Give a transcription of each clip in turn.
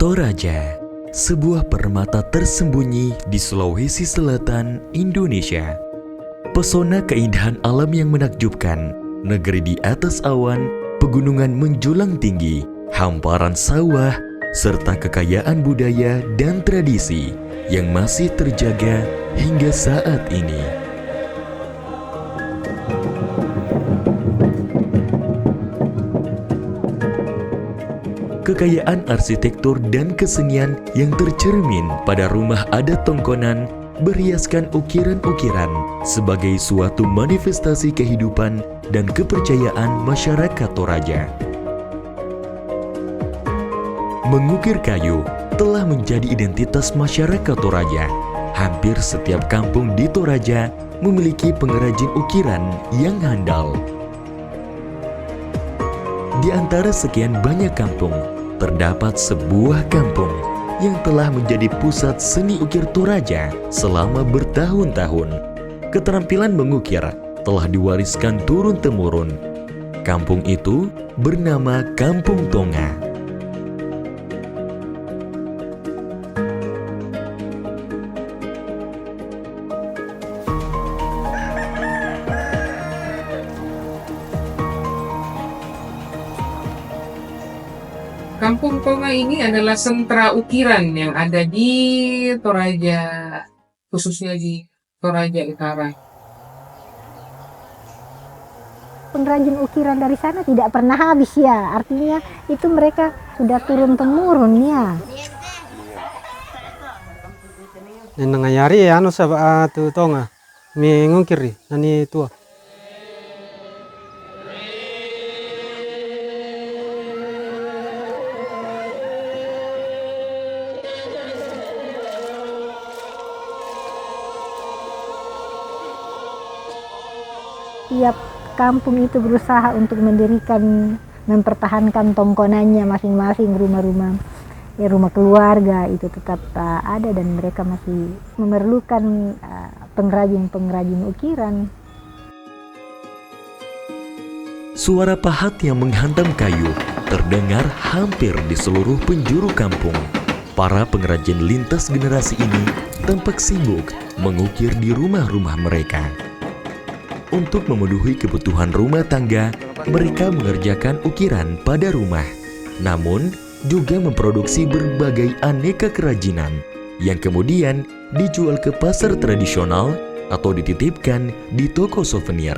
Toraja, sebuah permata tersembunyi di Sulawesi Selatan, Indonesia. Pesona keindahan alam yang menakjubkan, negeri di atas awan, pegunungan menjulang tinggi, hamparan sawah, serta kekayaan budaya dan tradisi yang masih terjaga hingga saat ini. Kekayaan arsitektur dan kesenian yang tercermin pada rumah adat Tongkonan berhiaskan ukiran-ukiran sebagai suatu manifestasi kehidupan dan kepercayaan masyarakat Toraja. Mengukir kayu telah menjadi identitas masyarakat Toraja. Hampir setiap kampung di Toraja memiliki pengrajin ukiran yang handal. Di antara sekian banyak kampung, terdapat sebuah kampung yang telah menjadi pusat seni ukir Toraja selama bertahun-tahun. Keterampilan mengukir telah diwariskan turun-temurun. Kampung itu bernama Kampung Tonga. Kampung Tonga ini adalah sentra ukiran yang ada di Toraja, khususnya di Toraja Utara. Pengrajin ukiran dari sana tidak pernah habis ya, artinya itu mereka sudah turun-temurun ya. Nangayari anu sa tu Tonga, mengukiri nani tua. Tiap kampung itu berusaha untuk mempertahankan tongkonannya masing-masing, rumah-rumah, ya rumah keluarga itu tetap ada dan mereka masih memerlukan pengrajin-pengrajin ukiran. Suara pahat yang menghantam kayu terdengar hampir di seluruh penjuru kampung. Para pengrajin lintas generasi ini tampak sibuk mengukir di rumah-rumah mereka. Untuk memenuhi kebutuhan rumah tangga, mereka mengerjakan ukiran pada rumah. Namun, juga memproduksi berbagai aneka kerajinan yang kemudian dijual ke pasar tradisional atau dititipkan di toko souvenir.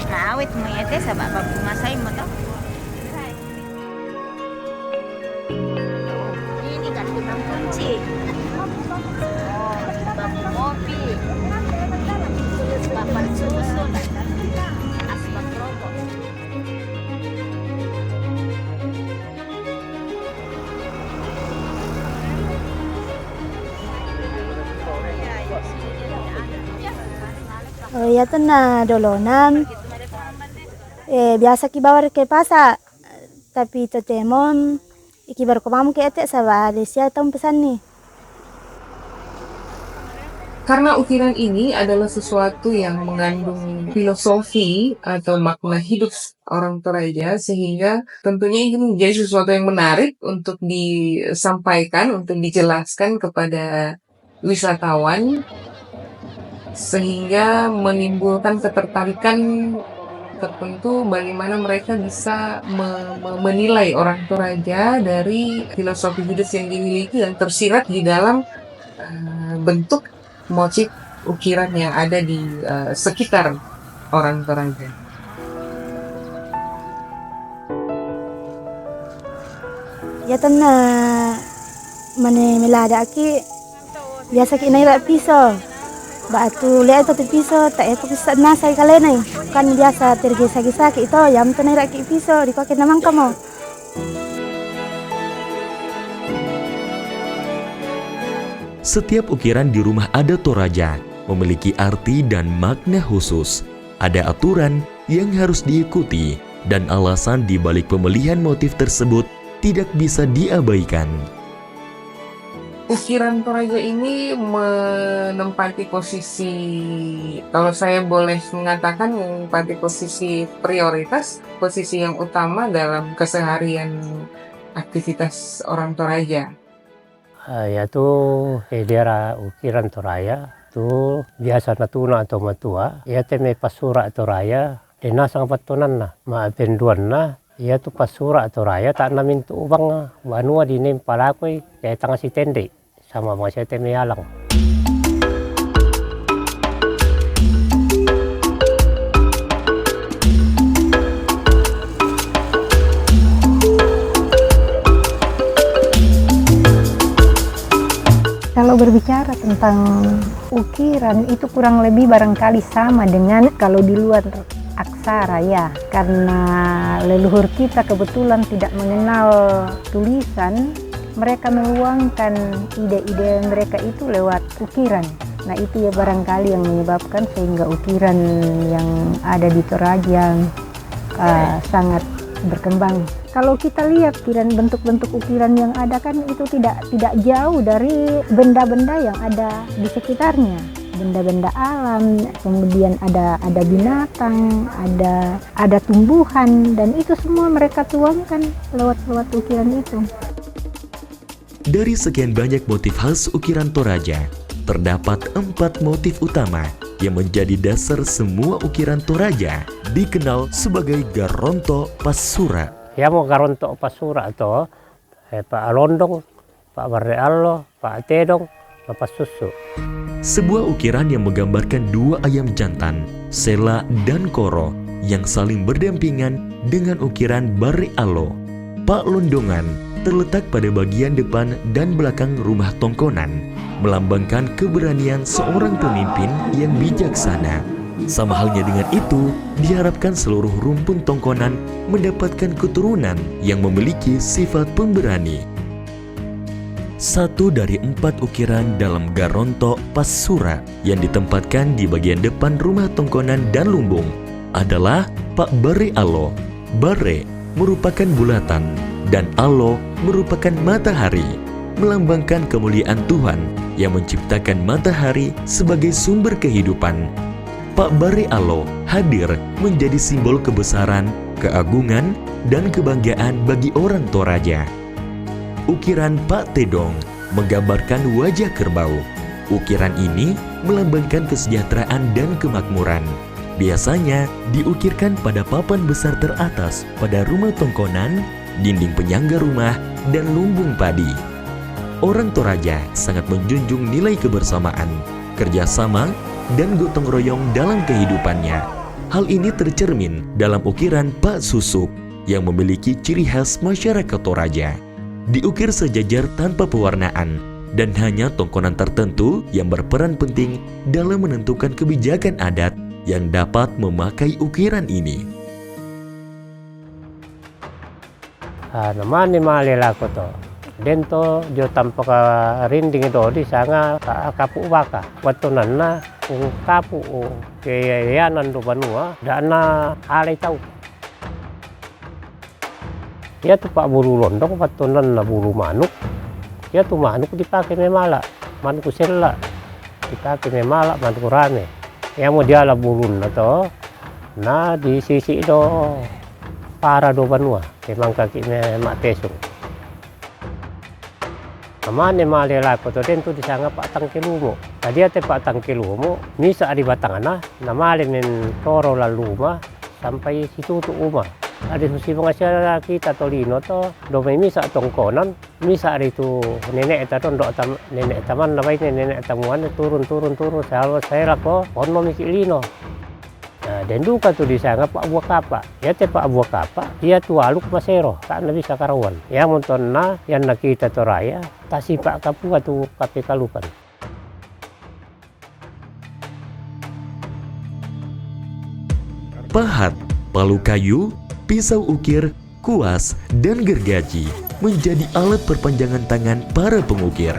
Nah, awet mo yate sa pagpumasay mo to. Ini kan tukang kunci. Oh, bambu kopi. Papan susun. Asbak rokok. Oh ya na dolonan. Biasa kibawa ke pasar, tapi itu temon ikibar ko mamu ke ete sabar siya tong pesan nih. Karena ukiran ini adalah sesuatu yang mengandung filosofi atau makna hidup orang Toraja, sehingga tentunya ini menjadi sesuatu yang menarik untuk disampaikan, untuk dijelaskan kepada wisatawan, sehingga menimbulkan ketertarikan tertentu bagaimana mereka bisa menilai orang Toraja dari filosofi hidup yang dimiliki dan tersirat di dalam bentuk motif ukiran yang ada di sekitar orang Toraja. Ya tanna mane melada aki biasa ki naira piso. Batu lihat itu piso tak itu bisa nasai kalian kan biasa tergesa-gesa itu yang tenai raki piso di kaki namang kamu. Setiap ukiran di rumah adat Toraja memiliki arti dan makna khusus. Ada aturan yang harus diikuti dan alasan di balik pemilihan motif tersebut tidak bisa diabaikan. Ukiran Toraja ini menempati posisi, kalau saya boleh mengatakan, menempati posisi prioritas, posisi yang utama dalam keseharian aktivitas orang Toraja. Yaitu daerah ukiran Toraja tu biasa natuna atau matua ya teme pasura Toraja denasang patunan na maapenduan na ya tu pasura Toraja tak namin tu ubang banua dinim palakoi kaya tanga si tende sama mga siya teme yalang. Kalau berbicara tentang ukiran itu kurang lebih barangkali sama dengan kalau di luar aksara ya, karena leluhur kita kebetulan tidak mengenal tulisan, mereka meluangkan ide-ide mereka itu lewat ukiran. Nah itu ya barangkali yang menyebabkan sehingga ukiran yang ada di Toraja sangat berkembang. Kalau kita lihat bentuk-bentuk ukiran yang ada kan itu tidak jauh dari benda-benda yang ada di sekitarnya, benda-benda alam, kemudian ada binatang, ada tumbuhan, dan itu semua mereka tuangkan lewat ukiran itu. Dari sekian banyak motif khas ukiran Toraja, terdapat 4 motif utama yang menjadi dasar semua ukiran Toraja, dikenal sebagai Garonto Pasura. Ya mau Garonto Pasura atau Pak Alondong, Pak Barreallo, Pak Tedong, Pak Susu. Sebuah ukiran yang menggambarkan 2 ayam jantan, Sela dan Koro, yang saling berdampingan dengan ukiran Barreallo. Pak Londongan terletak pada bagian depan dan belakang rumah tongkonan, melambangkan keberanian seorang pemimpin yang bijaksana. Sama halnya dengan itu, diharapkan seluruh rumpun tongkonan mendapatkan keturunan yang memiliki sifat pemberani. 1 dari 4 ukiran dalam Garonto Pasura yang ditempatkan di bagian depan rumah tongkonan dan lumbung adalah Pak Barreallo. Barre merupakan bulatan dan Allo merupakan matahari, melambangkan kemuliaan Tuhan yang menciptakan matahari sebagai sumber kehidupan. Pak Barreallo hadir menjadi simbol kebesaran, keagungan, dan kebanggaan bagi orang Toraja. Ukiran Pak Tedong menggambarkan wajah kerbau. Ukiran ini melambangkan kesejahteraan dan kemakmuran. Biasanya diukirkan pada papan besar teratas pada rumah tongkonan, dinding penyangga rumah, dan lumbung padi. Orang Toraja sangat menjunjung nilai kebersamaan, kerjasama, dan gotong royong dalam kehidupannya. Hal ini tercermin dalam ukiran Pak Susuk yang memiliki ciri khas masyarakat Toraja. Diukir sejajar tanpa pewarnaan, dan hanya tongkonan tertentu yang berperan penting dalam menentukan kebijakan adat yang dapat memakai ukiran ini. Naman ni malila ko to. Dento jo tanpa ka rinding ito di sanga kapu baka. Watunan na kung kapu kayayanan do banua daan na alay tau. Ya tu Pak buru londong watunan na buru manuk. Ya tu manuk dipakai memala, manuk sela dipakai memala, manuk rame. Ya mo dia la burun na to na di sisi do para do banua memang kaki mak tesung. Amane malila ko to den tu di sanga Pak Tangkilumo. Tadi ate Pak Tangkilumo misa di batangana namale men toro laluma sampai situ tu uma. Ada susi mga siya kita tolino to do may misa tongkonan misa itu nenek ta don do nenek taman na bay nenek tamuan turun saya ko ono mikilino. Dan duka tu di sana Pak Buah Kapa. Ya te Pak Buah Kapa, dia tualuk masero, tak na bisa karawan. Ya monton na yang nakita Toraya, tasi Pak Kapua tu kape kalupan. Pahat, palu kayu, pisau ukir, kuas, dan gergaji menjadi alat perpanjangan tangan para pengukir.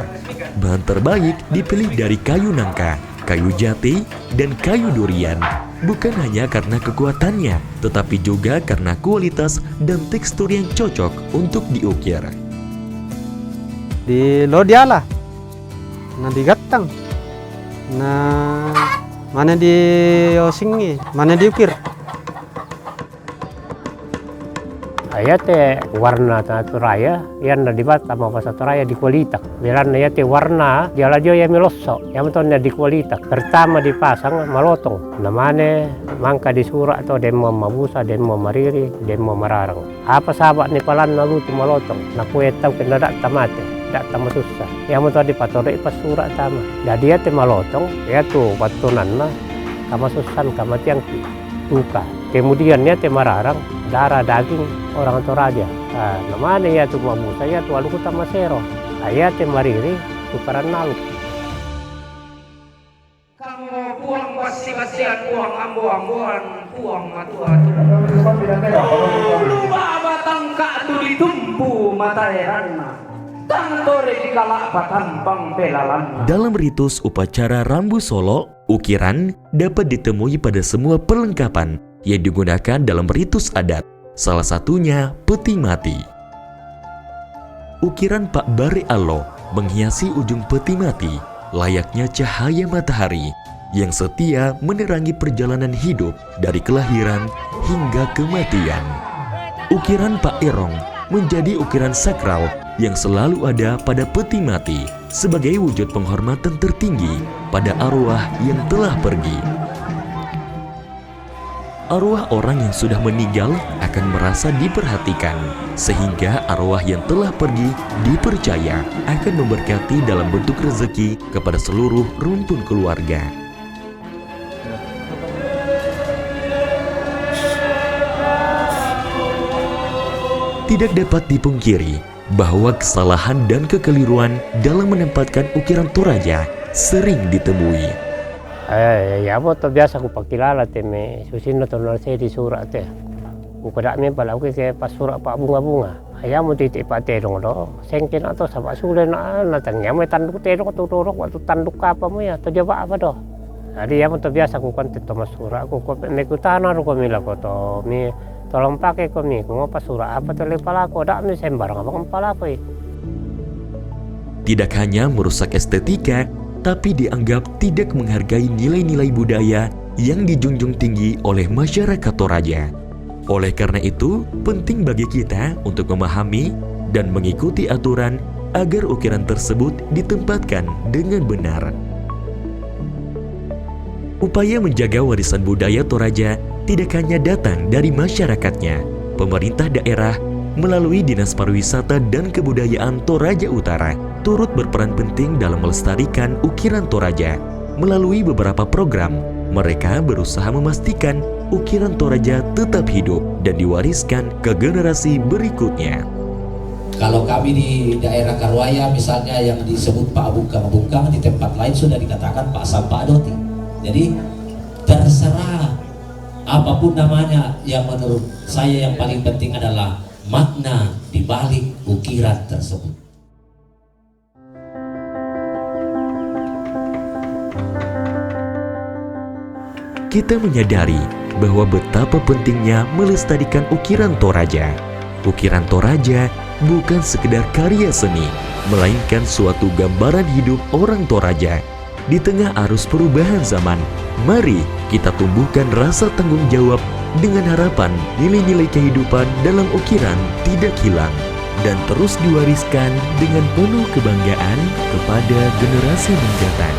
Bahan terbaik dipilih dari kayu nangka, kayu jati, dan kayu durian. Bukan hanya karena kekuatannya, tetapi juga karena kualitas dan tekstur yang cocok untuk diukir. Di Lodiala na digatang, na mana di osingi, mana diukir. Ayate warna ta Toraya yan na dibata mo sa Toraya di kualitak. Bilan na yate warna di aladio ya melosso. Yang ton na di kualitak. Pertama dipasang malotong. Namane mangka di sura to demo mabusa, demo mariri, demo mararang. Apa sahabat ni palan na luti malotong. Nakuetaw kinadak tamate. Dak tamasusa. Yang ton di patore ipasura tama. Jadi yate malotong ya tu batunan na kamasusan kamatiang duka. Kemudian yate mararang darah daging orang Toraja. Namanya ya tu mabusa ya tu alukuta masero. Ayate mariri tukaran nalu. Kamu buang basi-basian, buang ambo-amboan, buang matu-matu. Luba batang ka tu ditumpu mata erana. Tangtore di kalak batambang pelalan. Dalam ritus upacara Rambu Solo, ukiran dapat ditemui pada semua perlengkapan yang digunakan dalam ritus adat, salah satunya peti mati. Ukiran Pak Bare Alo menghiasi ujung peti mati layaknya cahaya matahari yang setia menerangi perjalanan hidup dari kelahiran hingga kematian. Ukiran Pak Erong menjadi ukiran sakral yang selalu ada pada peti mati sebagai wujud penghormatan tertinggi pada arwah yang telah pergi. Arwah orang yang sudah meninggal akan merasa diperhatikan, sehingga arwah yang telah pergi dipercaya akan memberkati dalam bentuk rezeki kepada seluruh rumpun keluarga. Tidak dapat dipungkiri bahwa kesalahan dan kekeliruan dalam menempatkan ukiran Toraja sering ditemui. Ya mo to biasa ko pakilala te me susino to na say di surat te. Ko kada me pala ko ke pasura pa bunga-bunga. Aya mo titi pa te dong do. Sengkin ato sa basule na tangya mo tanduk te do to dorok waktu tanduk apa mo ya to jaba apa do. Jadi ya mo to biasa ko konte to masura ko me kutana ro ko mila ko to mi tolong pakai ko mi ko pasura apa to le pala ko da me sembarang apa pala ko. Tidak hanya merusak estetika, tapi dianggap tidak menghargai nilai-nilai budaya yang dijunjung tinggi oleh masyarakat Toraja. Oleh karena itu, penting bagi kita untuk memahami dan mengikuti aturan agar ukiran tersebut ditempatkan dengan benar. Upaya menjaga warisan budaya Toraja tidak hanya datang dari masyarakatnya. Pemerintah daerah melalui Dinas Pariwisata dan Kebudayaan Toraja Utara turut berperan penting dalam melestarikan ukiran Toraja. Melalui beberapa program, mereka berusaha memastikan ukiran Toraja tetap hidup dan diwariskan ke generasi berikutnya. Kalau kami di daerah Karwaya misalnya yang disebut Pak Bungkang-Bungkang, di tempat lain sudah dikatakan Pak Sampak Doti. Jadi terserah apapun namanya, yang menurut saya yang paling penting adalah makna di balik ukiran tersebut. Kita menyadari bahwa betapa pentingnya melestarikan ukiran Toraja. Ukiran Toraja bukan sekedar karya seni, melainkan suatu gambaran hidup orang Toraja. Di tengah arus perubahan zaman, mari kita tumbuhkan rasa tanggung jawab dengan harapan nilai-nilai kehidupan dalam ukiran tidak hilang dan terus diwariskan dengan penuh kebanggaan kepada generasi mendatang.